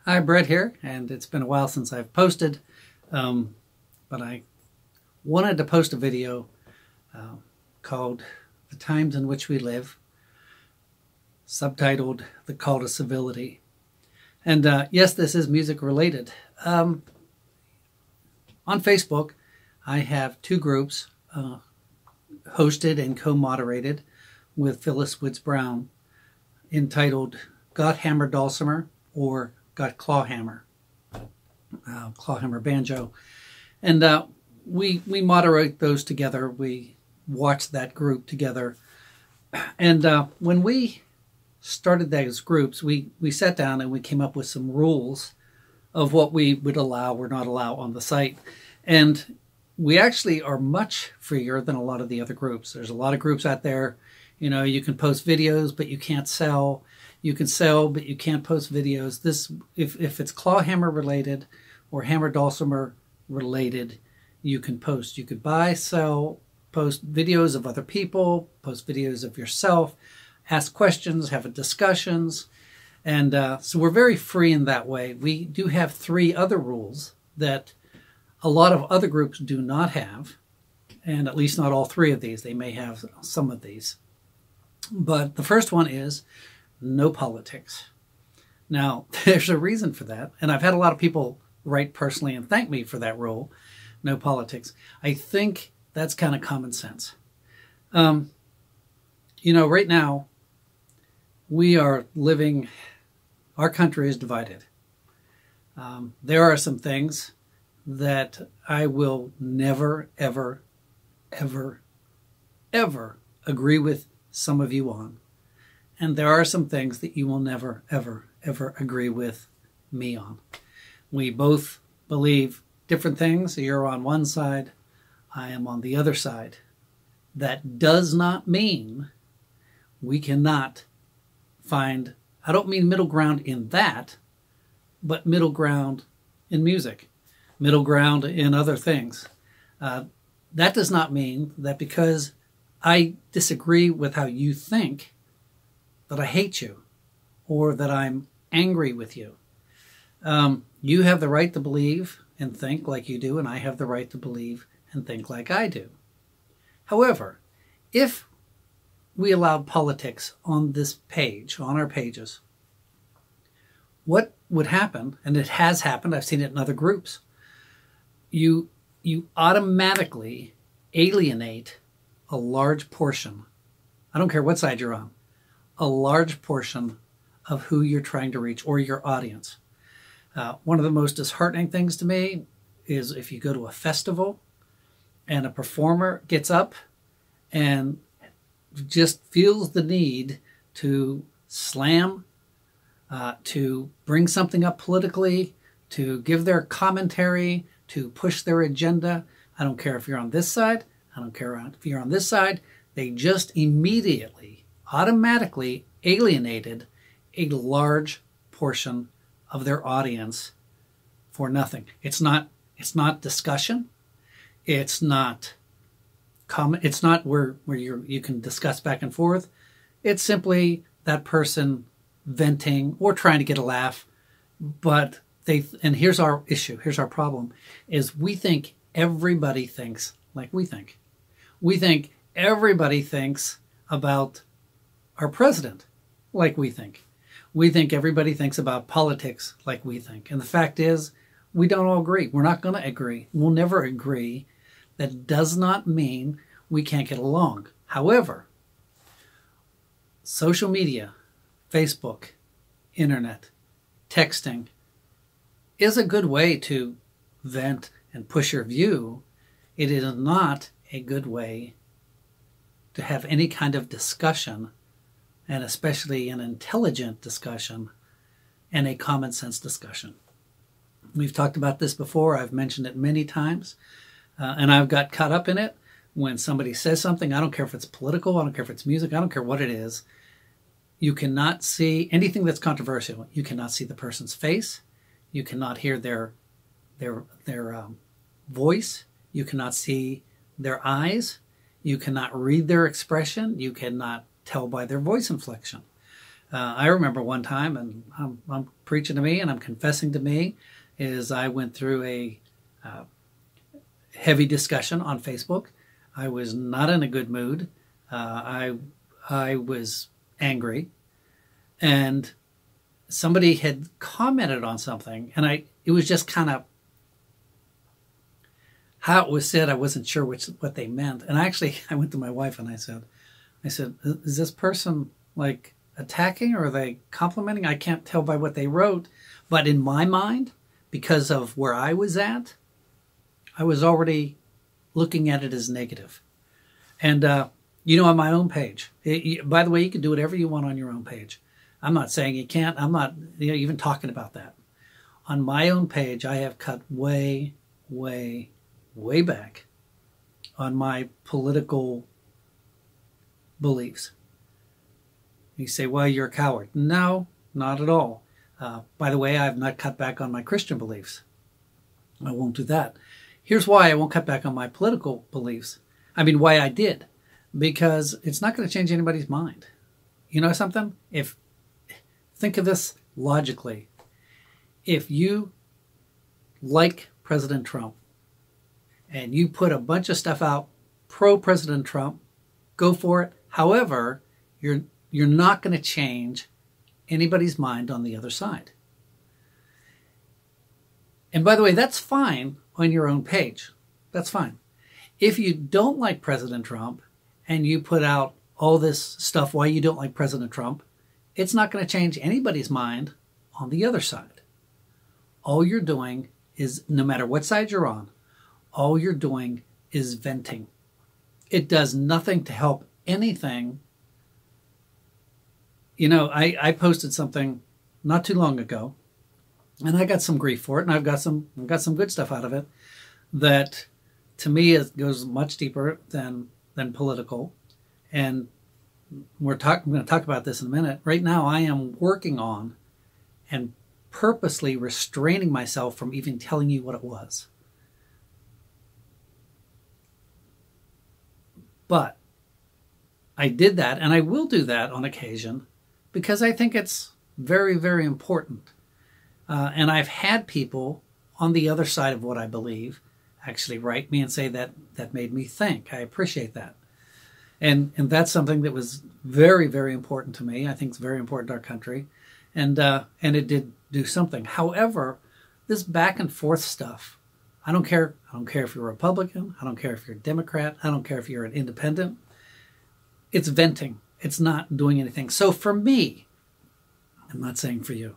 Hi, Brett here, and it's been a while since I've posted, but I wanted to post a video called The Times in Which We Live, subtitled The Call to Civility. And yes, this is music related. On Facebook, I have two groups hosted and co-moderated with Phyllis Woods Brown, entitled Got Hammer Dulcimer or Got Clawhammer, Clawhammer Banjo. And we moderate those together. We watch that group together. And when we started those groups, we sat down and we came up with some rules of what we would allow or not allow on the site. And we actually are much freer than a lot of the other groups. There's a lot of groups out there. You know, you can post videos, but you can't sell. You can sell, but you can't post videos. This, if it's clawhammer related or hammer dulcimer related, you can post. You could buy, sell, post videos of other people, post videos of yourself, ask questions, have discussions. And so we're very free in that way. We do have three other rules that a lot of other groups do not have, and at least not all three of these. They may have some of these. But the first one is no politics. Now, there's a reason for that, and I've had a lot of people write personally and thank me for that rule, no politics. I think that's kind of common sense. You know, right now, we are living, our country is divided. There are some things that I will never, ever, ever, ever agree with some of you on. And there are some things that you will never, ever, ever agree with me on. We both believe different things. You're on one side, I am on the other side. That does not mean we cannot find, I don't mean middle ground in that, but middle ground in music, middle ground in other things. That does not mean that because I disagree with how you think, that I hate you or that I'm angry with you. You have the right to believe and think like you do, and I have the right to believe and think like I do. However, if we allowed politics on this page, on our pages, what would happen, and it has happened, I've seen it in other groups, you automatically alienate a large portion, I don't care what side you're on, a large portion of who you're trying to reach or your audience. One of the most disheartening things to me is if you go to a festival and a performer gets up and just feels the need to slam, to bring something up politically, to give their commentary, to push their agenda. I don't care if you're on this side. I don't care if you're on this side. They just immediately, automatically alienated a large portion of their audience for nothing. It's not discussion. It's not comment. It's not where you can discuss back and forth. It's simply that person venting or trying to get a laugh. But and here's our issue. Here's our problem: is we think everybody thinks like we think. We think everybody thinks about our president like we think. We think everybody thinks about politics like we think. And the fact is, we don't all agree. We're not going to agree. We'll never agree. That does not mean we can't get along. However, social media, Facebook, internet, texting is a good way to vent and push your view. It is not a good way to have any kind of discussion, and especially an intelligent discussion and a common sense discussion. We've talked about this before. I've mentioned it many times, and I've got caught up in it. When somebody says something, I don't care if it's political, I don't care if it's music, I don't care what it is. You cannot see anything that's controversial. You cannot see the person's face. You cannot hear their voice. You cannot see their eyes. You cannot read their expression. You cannot tell by their voice inflection. I remember one time, and I'm preaching to me and I'm confessing to me, is I went through a heavy discussion on Facebook. I was not in a good mood. I was angry, and somebody had commented on something, and it was just kind of how it was said. I wasn't sure what they meant, and I went to my wife and I said, is this person like attacking or are they complimenting? I can't tell by what they wrote, but in my mind, because of where I was at, I was already looking at it as negative. And, on my own page, by the way, you can do whatever you want on your own page. I'm not saying you can't. I'm not even talking about that. On my own page, I have cut way, way, way back on my political beliefs. You say, well, you're a coward. No, not at all. By the way, I have not cut back on my Christian beliefs. I won't do that. Here's why I won't cut back on my political beliefs. Why I did. Because it's not going to change anybody's mind. You know something? Think of this logically. If you like President Trump and you put a bunch of stuff out pro-President Trump, go for it. However, you're not going to change anybody's mind on the other side. And by the way, that's fine on your own page. That's fine. If you don't like President Trump and you put out all this stuff why you don't like President Trump, it's not going to change anybody's mind on the other side. All you're doing is, no matter what side you're on, all you're doing is venting. It does nothing to help anything. I posted something not too long ago, and I got some grief for it, and I've got some good stuff out of it that, to me, it goes much deeper than political. And I'm going to talk about this in a minute. Right now, I am working on and purposely restraining myself from even telling you what it was. But I did that, and I will do that on occasion, because I think it's very, very important. And I've had people on the other side of what I believe actually write me and say that made me think. I appreciate that. And that's something that was very, very important to me. I think it's very important to our country. And it did do something. However, this back and forth stuff, I don't care. I don't care if you're a Republican. I don't care if you're a Democrat. I don't care if you're an independent. It's venting. It's not doing anything. So for me, I'm not saying for you,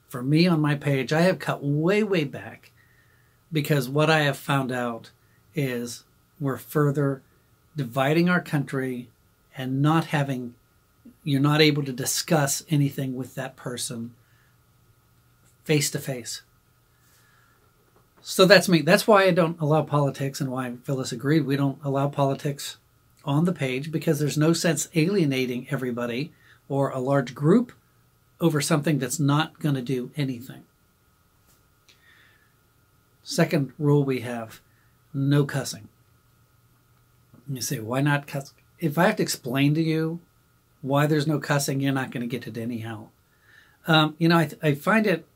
for me on my page, I have cut way, way back, because what I have found out is we're further dividing our country and you're not able to discuss anything with that person face to face. So that's me. That's why I don't allow politics, and why Phyllis agreed we don't allow politics on the page, because there's no sense alienating everybody or a large group over something that's not going to do anything. Second rule we have, no cussing. You say, why not cuss? If I have to explain to you why there's no cussing, you're not going to get it anyhow. I find it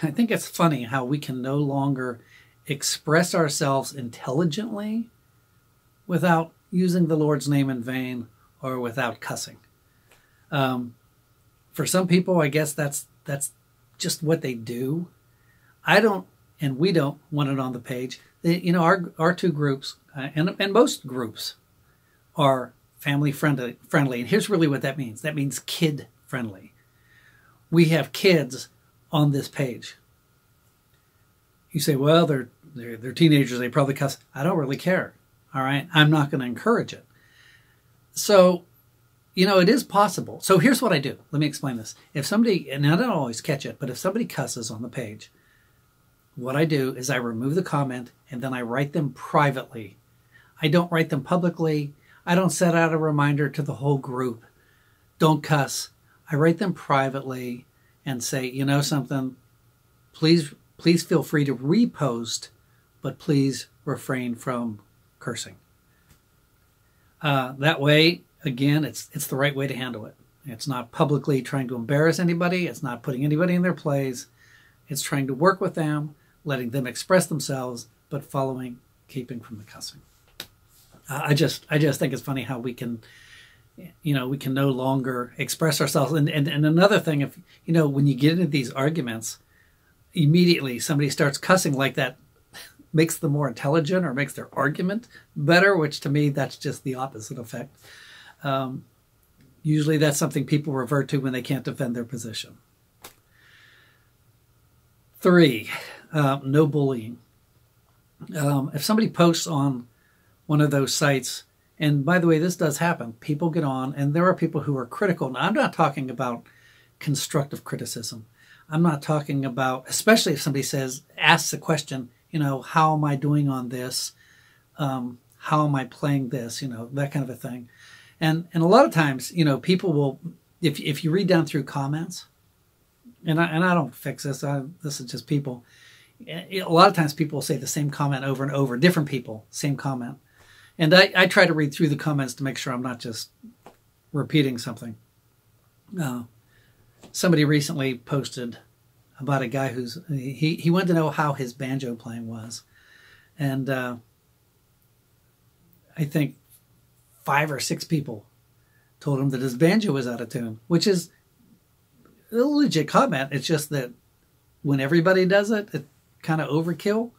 I think it's funny how we can no longer express ourselves intelligently without using the Lord's name in vain or without cussing. For some people, I guess that's just what they do. I don't, and we don't want it on the page. Our two groups, and most groups, are family friendly. And here's really what that means. That means kid friendly. We have kids on this page. You say, well, they're teenagers. They probably cuss. I don't really care. All right. I'm not going to encourage it. So, it is possible. So here's what I do. Let me explain this. If somebody, and I don't always catch it, but if somebody cusses on the page, what I do is I remove the comment and then I write them privately. I don't write them publicly. I don't set out a reminder to the whole group. Don't cuss. I write them privately and say, something, please feel free to repost, but please refrain from cursing. That way, again, it's the right way to handle it. It's not publicly trying to embarrass anybody. It's not putting anybody in their place. It's trying to work with them, letting them express themselves, but keeping from the cussing. I just think it's funny how we can no longer express ourselves. And another thing, if when you get into these arguments, immediately somebody starts cussing, like that makes them more intelligent or makes their argument better, which to me, that's just the opposite effect. Usually that's something people revert to when they can't defend their position. 3, no bullying. If somebody posts on one of those sites, and by the way, this does happen, people get on, and there are people who are critical. Now, I'm not talking about constructive criticism. I'm not talking about, especially if somebody asks a question, how am I doing on this? How am I playing this? That kind of a thing. And a lot of times, people will, if you read down through comments, and I don't fix this, this is just people. A lot of times people will say the same comment over and over, different people, same comment. And I try to read through the comments to make sure I'm not just repeating something. Somebody recently posted about a guy he wanted to know how his banjo playing was. And I think 5 or 6 people told him that his banjo was out of tune, which is a legit comment. It's just that when everybody does it, it kind of overkill.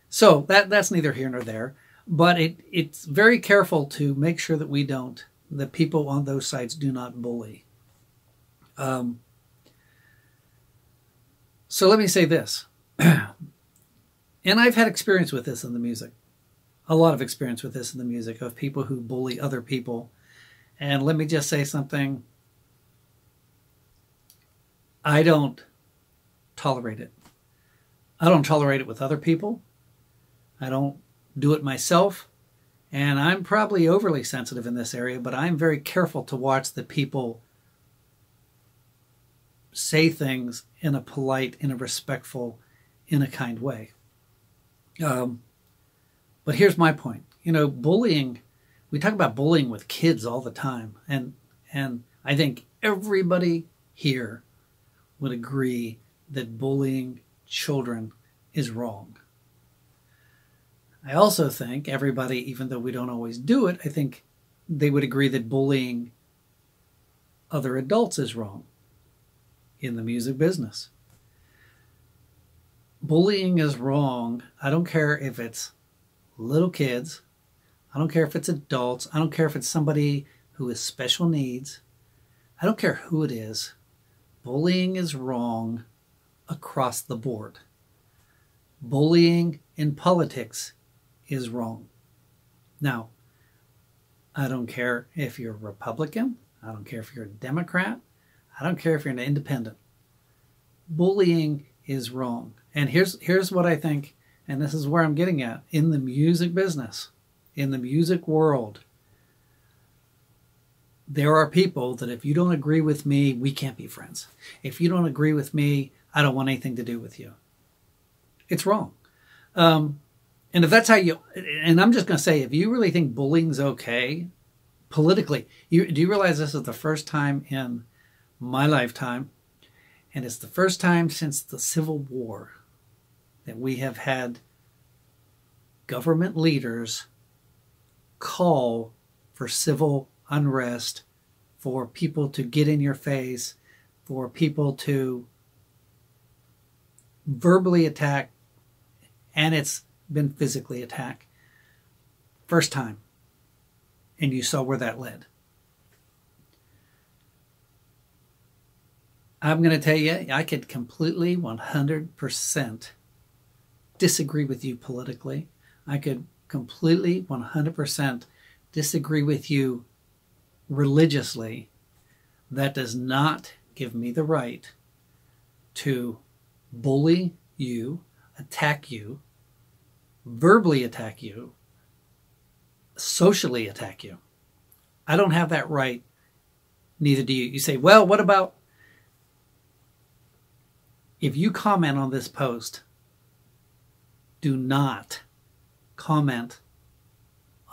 So that's neither here nor there. But it's very careful to make sure that that people on those sites do not bully. So let me say this. And I've had experience with this in the music. A lot of experience with this in the music, of people who bully other people. And let me just say something. I don't tolerate it. I don't tolerate it with other people. I don't do it myself. And I'm probably overly sensitive in this area, but I'm very careful to watch that people say things in a polite, in a respectful, in a kind way. But here's my point. Bullying, we talk about bullying with kids all the time. And I think everybody here would agree that bullying children is wrong. I also think everybody, even though we don't always do it, I think they would agree that bullying other adults is wrong in the music business. Bullying is wrong. I don't care if it's little kids. I don't care if it's adults. I don't care if it's somebody who has special needs. I don't care who it is. Bullying is wrong across the board. Bullying in politics is wrong. Now, I don't care if you're a Republican. I don't care if you're a Democrat. I don't care if you're an independent. Bullying is wrong. And here's what I think, and this is where I'm getting at. In the music business, in the music world, there are people that if you don't agree with me, we can't be friends. If you don't agree with me, I don't want anything to do with you. It's wrong. And if that's how and I'm just going to say, if you really think bullying's okay, politically, do you realize this is the first time in my lifetime, and it's the first time since the Civil War, that we have had government leaders call for civil unrest, for people to get in your face, for people to verbally attack, and it's been physically attacked. First time. And you saw where that led. I'm going to tell you, I could completely 100% disagree with you politically. I could completely 100% disagree with you religiously. That does not give me the right to bully you, attack you, verbally attack you, socially attack you. I don't have that right. Neither do you. You say, well, what about if you comment on this post? Do not comment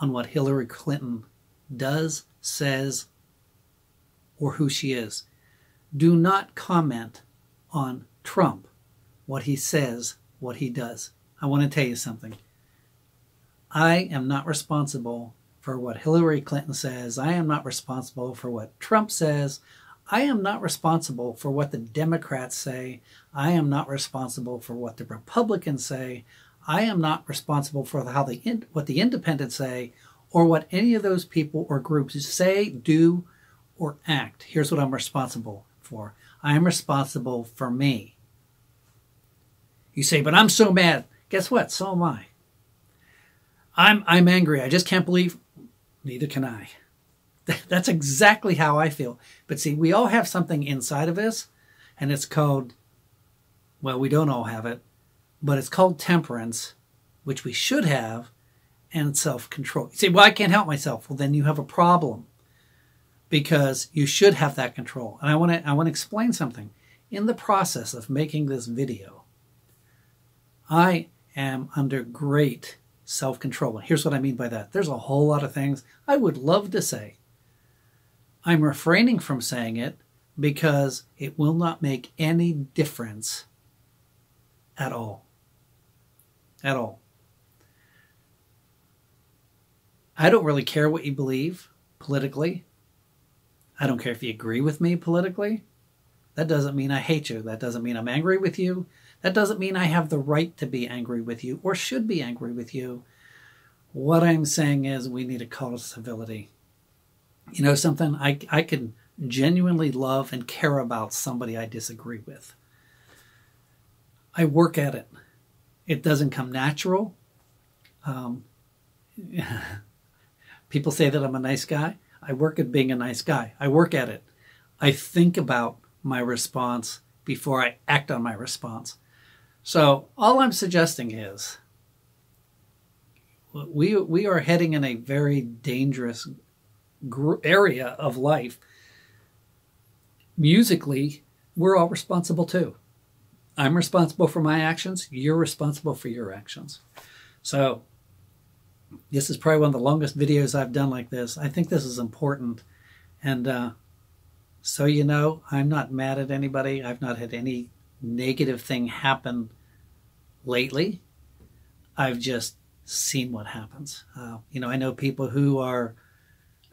on what Hillary Clinton does, says, or who she is. Do not comment on Trump, what he says, what he does. I want to tell you something. I am not responsible for what Hillary Clinton says. I am not responsible for what Trump says. I am not responsible for what the Democrats say. I am not responsible for what the Republicans say. I am not responsible for what the independents say, or what any of those people or groups say, do, or act. Here's what I'm responsible for. I am responsible for me. You say, but I'm so mad. Guess what? So am I. I'm angry. I just can't believe. Neither can I. That's exactly how I feel. But see, we all have something inside of us, and it's called, well, we don't all have it, but it's called temperance, which we should have, and self-control. You say, well, I can't help myself. Well, then you have a problem, because you should have that control. And I want to explain something. In the process of making this video, I am under great self-control. And here's what I mean by that. There's a whole lot of things I would love to say. I'm refraining from saying it because it will not make any difference at all. At all. I don't really care what you believe politically. I don't care if you agree with me politically. That doesn't mean I hate you. That doesn't mean I'm angry with you. That doesn't mean I have the right to be angry with you or should be angry with you. What I'm saying is we need a call to civility. You know something? I can genuinely love and care about somebody I disagree with. I work at it. It doesn't come natural. People say that I'm a nice guy. I work at being a nice guy. I work at it. I think about my response before I act on my response. So all I'm suggesting is we are heading in a very dangerous area of life. Musically, we're all responsible too. I'm responsible for my actions. You're responsible for your actions. So this is probably one of the longest videos I've done like this. I think this is important. And so you know, I'm not mad at anybody. I've not had any negative thing happen lately. I've just seen what happens. You know, I know people who are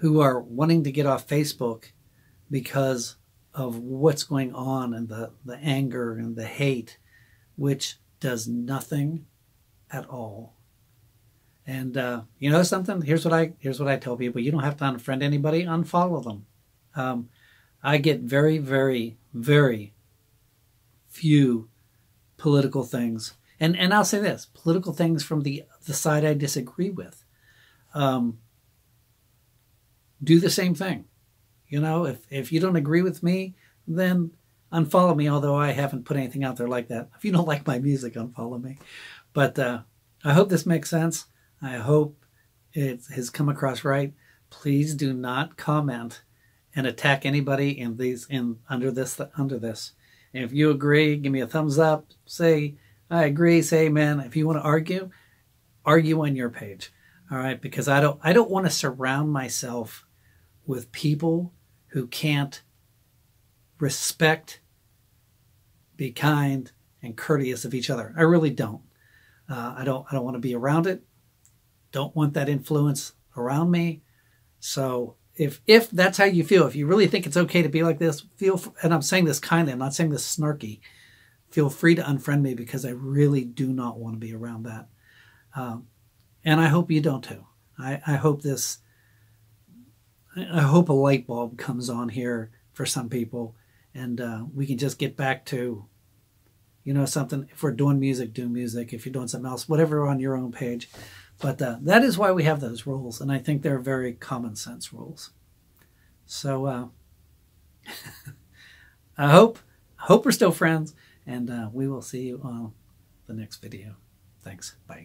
wanting to get off Facebook because of what's going on and the anger and the hate, which does nothing at all. And you know something? Here's what I tell people: you don't have to unfriend anybody. Unfollow them. I get very, very, very few political things, and I'll say this: political things from the side I disagree with. Do the same thing. You know, if you don't agree with me, then unfollow me, although I haven't put anything out there like that. If you don't like my music, unfollow me. But I hope this makes sense. I hope it has come across right. Please do not comment and attack anybody under this. And if you agree, give me a thumbs up. Say, I agree. Say amen. If you want to argue on your page. All right, because I don't want to surround myself with people who can't respect, be kind, and courteous of each other. I really don't. I don't want to be around it. Don't want that influence around me. So if that's how you feel, if you really think it's okay to be like this, and I'm saying this kindly, I'm not saying this snarky, feel free to unfriend me, because I really do not want to be around that. And I hope you don't too. I hope a light bulb comes on here for some people, and we can just get back to, you know, something. If we're doing music, do music. If you're doing something else, whatever, on your own page. But that is why we have those rules, and I think they're very common sense rules. So I hope we're still friends, and we will see you on the next video. Thanks. Bye.